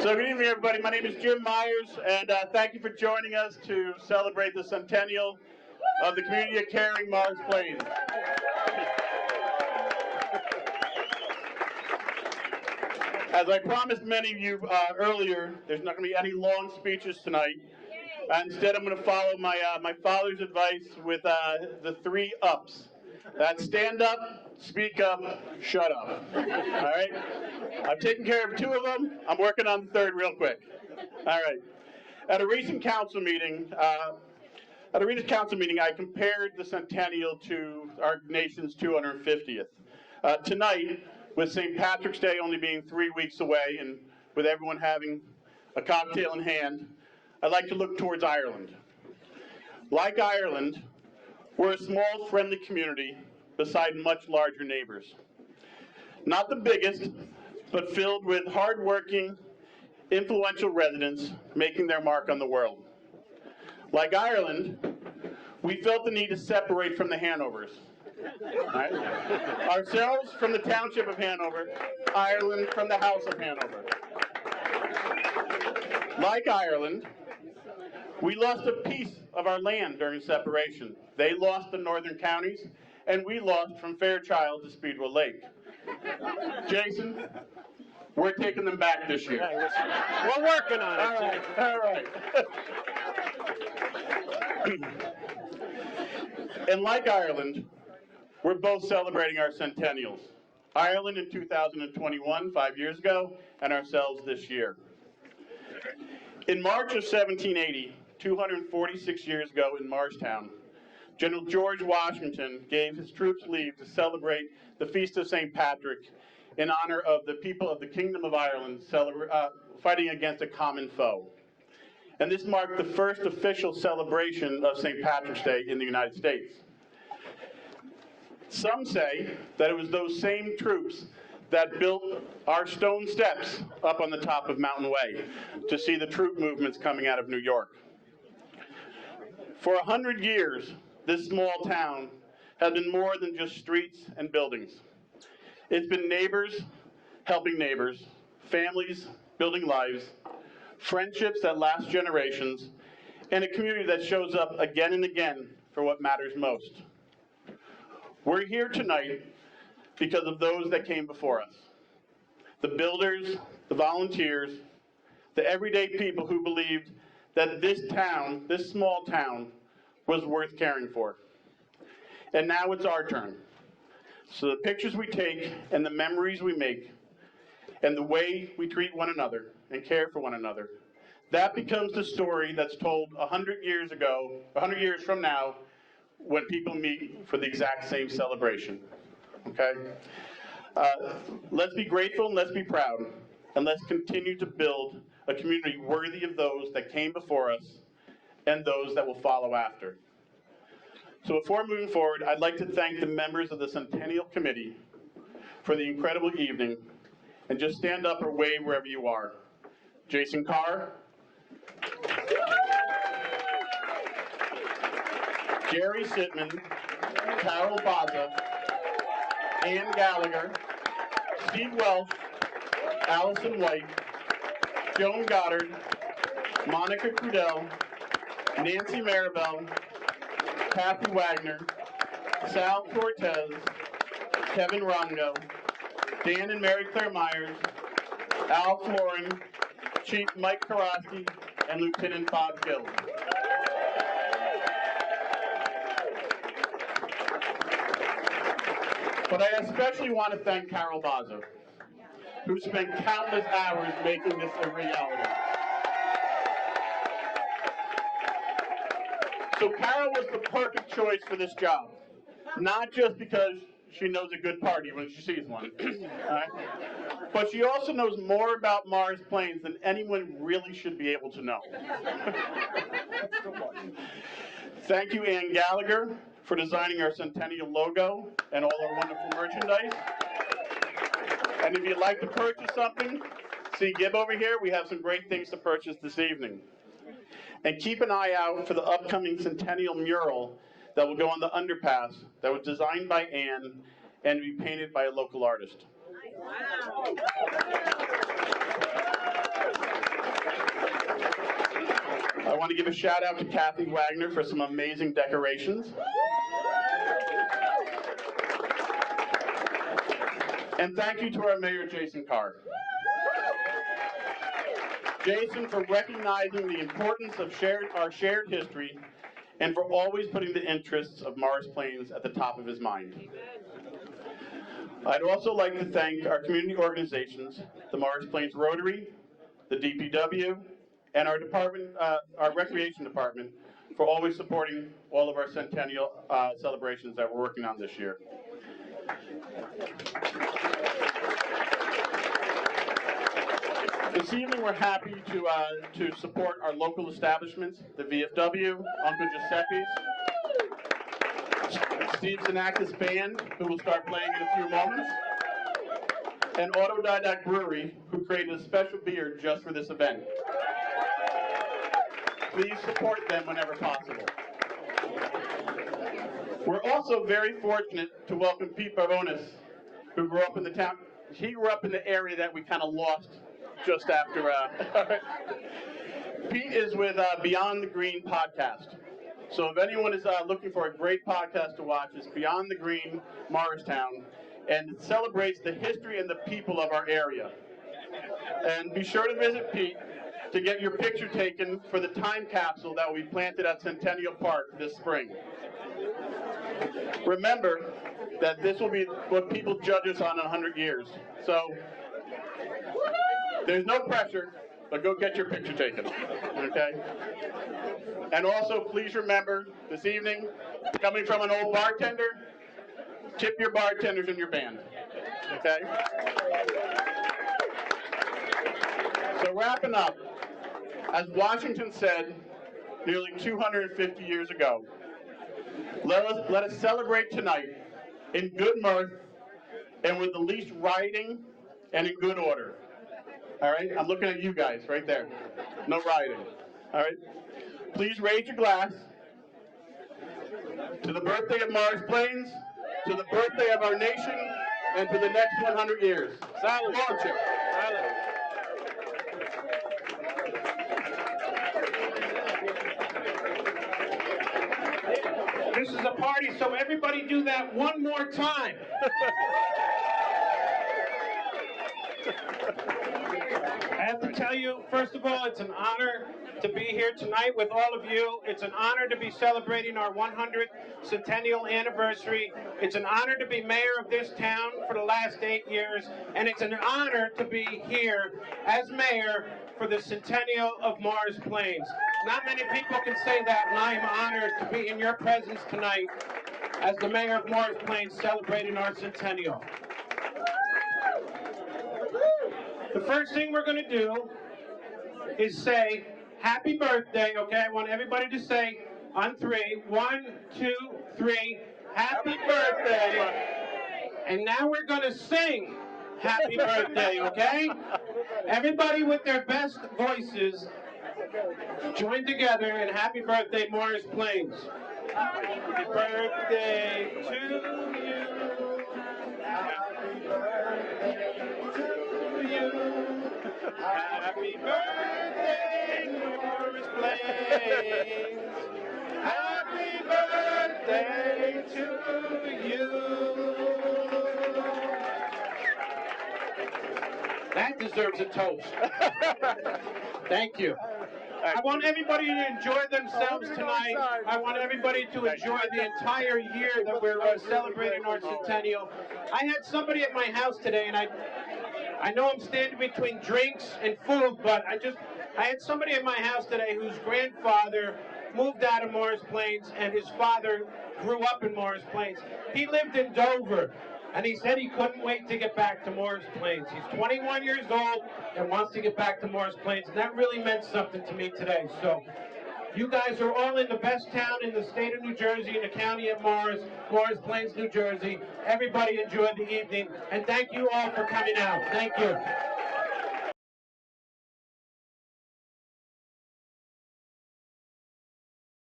So good evening, everybody. My name is Jim Myers, and thank you for joining us to celebrate the Centennial of the community of Caring Mars Plains. As I promised many of you earlier, there's not going to be any long speeches tonight. Instead, I'm going to follow my father's advice with the 3 ups. That's stand up, speak up, shut up. All right? I've taken care of 2 of them. I'm working on the 3rd real quick. All right. At a recent council meeting, I compared the Centennial to our nation's 250th. Tonight, with St. Patrick's Day only being 3 weeks away and with everyone having a cocktail in hand, I'd like to look towards Ireland. Like Ireland, we're a small, friendly community beside much larger neighbors. Not the biggest, but filled with hardworking, influential residents making their mark on the world. Like Ireland, we felt the need to separate from the Hanovers. Right? Ourselves from the township of Hanover, Ireland from the House of Hanover. Like Ireland, we lost a piece of our land during separation. They lost the northern counties, and we lost from Fairchild to Speedwell Lake. Jason, we're taking them back this year. We're working on it. All right. And like Ireland, we're both celebrating our centennials. Ireland in 2021, 5 years ago, and ourselves this year. In March of 1780, 246 years ago in Marshtown, General George Washington gave his troops leave to celebrate the Feast of St. Patrick in honor of the people of the Kingdom of Ireland fighting against a common foe. And this marked the first official celebration of St. Patrick's Day in the United States. Some say that it was those same troops that built our stone steps up on the top of Mountain Way to see the troop movements coming out of New York. For 100 years, this small town has been more than just streets and buildings. It's been neighbors helping neighbors, families building lives, friendships that last generations, and a community that shows up again and again for what matters most. We're here tonight because of those that came before us. The builders, the volunteers, the everyday people who believed that this town, this small town, was worth caring for. And now it's our turn. So the pictures we take and the memories we make and the way we treat one another and care for one another, that becomes the story that's told 100 years ago, 100 years from now, when people meet for the exact same celebration. Okay? Let's be grateful and let's be proud, and let's continue to build a community worthy of those that came before us and those that will follow after. So before moving forward, I'd like to thank the members of the Centennial Committee for the incredible evening, and just stand up or wave wherever you are. Jason Karr, Jerry Sitman, Carol Baza, Ann Gallagher, Steve Welsh, Allison White, Joan Goddard, Monica Crudell, Nancy Maribel, Kathy Wagner, Sal Cortez, Kevin Rongo, Dan and Mary Claire Myers, Al Florin, Chief Mike Karofsky, and Lieutenant Bob Gill. But I especially want to thank Carol Baza, who spent countless hours making this a reality. So Carol was the perfect choice for this job, not just because she knows a good party when she sees one, right? But she also knows more about Mars Plains than anyone really should be able to know. Thank you, Ann Gallagher, for designing our Centennial logo and all our wonderful merchandise. And if you'd like to purchase something, see Gib over here. We have some great things to purchase this evening. And keep an eye out for the upcoming Centennial mural that will go on the underpass that was designed by Ann and be painted by a local artist. Wow. want to give a shout out to Kathy Wagner for some amazing decorations. And thank you to our Mayor, Jason Karr. Jason, for recognizing the importance of our shared history and for always putting the interests of Morris Plains at the top of his mind. I'd also like to thank our community organizations, the Morris Plains Rotary, the DPW, and our recreation department for always supporting all of our Centennial celebrations that we're working on this year. This evening, we're happy to support our local establishments, the VFW, Uncle Giuseppe's, Steve Zanakis Band, who will start playing in a few moments, and Autodidact Brewery, who created a special beer just for this event. Please support them whenever possible. We're also very fortunate to welcome Pete Baronis, who grew up in the town. He grew up in the area that we kind of lost just after. Pete is with Beyond the Green podcast. So if anyone is looking for a great podcast to watch, it's Beyond the Green Morristown, and it celebrates the history and the people of our area. And be sure to visit Pete to get your picture taken for the time capsule that will be planted at Centennial Park this spring. Remember that this will be what people judge us on in 100 years. So there's no pressure, but go get your picture taken, okay? And also, please remember, this evening, coming from an old bartender, tip your bartenders in your band, okay? So wrapping up, as Washington said nearly 250 years ago, let us celebrate tonight in good mirth and with the least rioting and in good order. All right? I'm looking at you guys right there. No rioting. All right? Please raise your glass to the birthday of Morris Plains, to the birthday of our nation, and to the next 100 years. Silence. Launch it. Silence. This is a party, so everybody do that one more time. I have to tell you, first of all, it's an honor to be here tonight with all of you. It's an honor to be celebrating our 100th Centennial anniversary. It's an honor to be mayor of this town for the last 8 years, and it's an honor to be here as mayor for the Centennial of Morris Plains. Not many people can say that, and I am honored to be in your presence tonight as the mayor of Morris Plains celebrating our Centennial. The first thing we're going to do is say happy birthday, okay? I want everybody to say on three. 1, 2, 3, happy birthday. And now we're going to sing happy birthday, okay? Everybody with their best voices join together and happy birthday, Morris Plains. Happy birthday to you. Happy birthday to you. Happy birthday, Morris Plains. Happy birthday to you. That deserves a toast. Thank you. I want everybody to enjoy themselves tonight. I want everybody to enjoy the entire year that we're celebrating our Centennial. I had somebody at my house today, and I know I'm standing between drinks and food, but I had somebody at my house today whose grandfather moved out of Morris Plains, and his father grew up in Morris Plains. He lived in Dover, and he said he couldn't wait to get back to Morris Plains. He's 21 years old and wants to get back to Morris Plains, and that really meant something to me today. So you guys are all in the best town in the state of New Jersey, in the county of Morris Plains, New Jersey. Everybody enjoy the evening, and thank you all for coming out. Thank you.